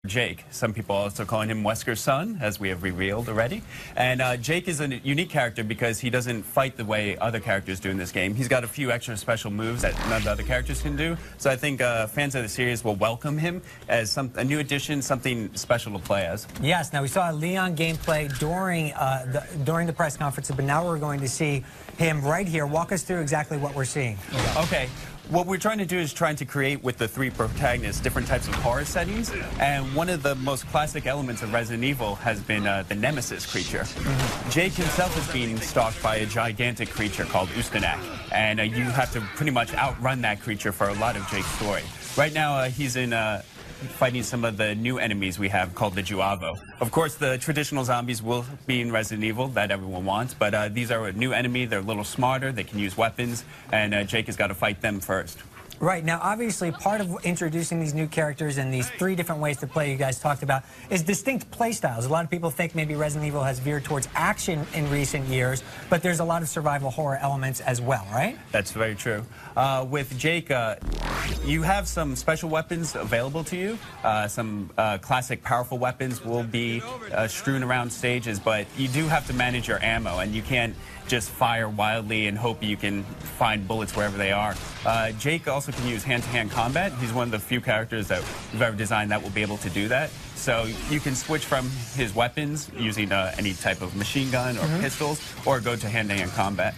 Jake. Some people also calling him Wesker's son, as we have revealed already. And Jake is a unique character because he doesn't fight the way other characters do in this game. He's got a few extra special moves that none of the other characters can do. So I think fans of the series will welcome him as a new addition, something special to play as. Yes. Now, we saw Leon gameplay during the press conference, but now we're going to see him right here. Walk us through exactly what we're seeing. Okay. What we're trying to do is trying to create with the three protagonists different types of horror settings, and one of the most classic elements of Resident Evil has been the Nemesis creature. Jake himself is being stalked by a gigantic creature called Ustanak, and you have to pretty much outrun that creature for a lot of Jake's story. Right now he's in fighting some of the new enemies we have called the Juavo. Of course, the traditional zombies will be in Resident Evil that everyone wants, but these are a new enemy. They're a little smarter. They can use weapons, and Jake has got to fight them first. Right. Now, obviously, part of introducing these new characters and these three different ways to play you guys talked about is distinct play styles. A lot of people think maybe Resident Evil has veered towards action in recent years, but there's a lot of survival horror elements as well, right? That's very true. With Jake, you have some special weapons available to you. Some classic powerful weapons will be strewn around stages, but you do have to manage your ammo, and you can't just fire wildly and hope you can find bullets wherever they are. Jake also can use hand-to-hand combat. He's one of the few characters that we've ever designed that will be able to do that. So you can switch from his weapons using any type of machine gun or pistols, or go to hand-to-hand combat.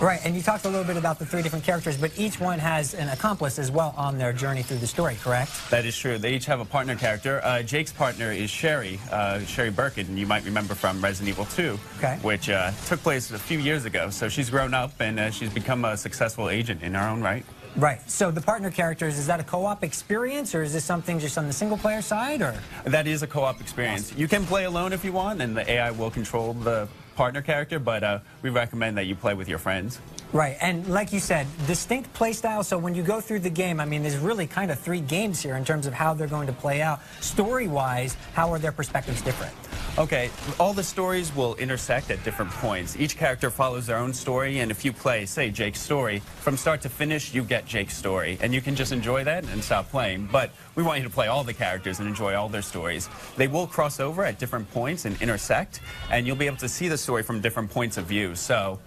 Right, and you talked a little bit about the three different characters, but each one has an accomplice as well on their journey through the story, correct? That is true. They each have a partner character. Jake's partner is Sherry, Sherry Birkin, you might remember from Resident Evil 2, which took place a few years ago. So she's grown up, and she's become a successful agent in her own right. Right. So the partner characters, is that a co-op experience, or is this something just on the single-player side, or? That is a co-op experience. You can play alone if you want, and the AI will control the partner character, but we recommend that you play with your friends. Right, and like you said, distinct play style, so when you go through the game, I mean, there's really kind of three games here in terms of how they're going to play out. Story-wise, how are their perspectives different? Okay, all the stories will intersect at different points. Each character follows their own story, and if you play, say, Jake's story, from start to finish, you get Jake's story, and you can just enjoy that and stop playing. But we want you to play all the characters and enjoy all their stories. They will cross over at different points and intersect, and you'll be able to see the story from different points of view. So,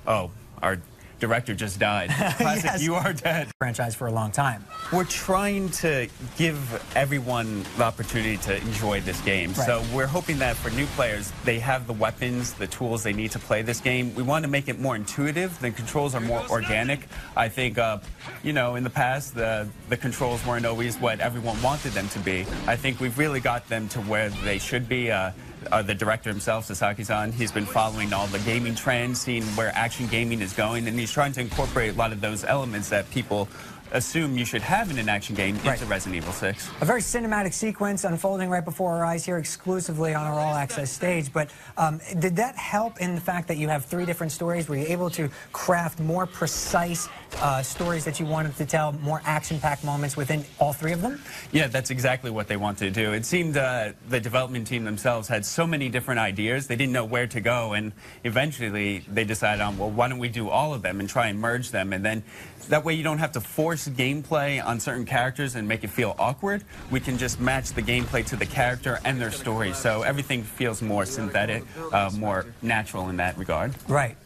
our director just died. Classic, yes. You are dead. Franchise for a long time. We're trying to give everyone the opportunity to enjoy this game. Right. So we're hoping that for new players, they have the weapons, the tools they need to play this game. We want to make it more intuitive. The controls are more organic. I think, you know, in the past, the controls weren't always what everyone wanted them to be. I think we've really got them to where they should be. The director himself, Sasaki-san, he's been following all the gaming trends, seeing where action gaming is going, and he's trying to incorporate a lot of those elements that people assume you should have in an action game into Resident Evil 6. A very cinematic sequence unfolding right before our eyes here exclusively on our all-access stage, but did that help in the fact that you have three different stories? Were you able to craft more precise stories that you wanted to tell, more action-packed moments within all three of them? Yeah, that's exactly what they wanted to do. It seemed the development team themselves had so many different ideas, they didn't know where to go, and eventually they decided on, well, why don't we do all of them and try and merge them, and then that way you don't have to force gameplay on certain characters and make it feel awkward. We can just match the gameplay to the character and their story, so everything feels more synthetic, more natural in that regard. Right.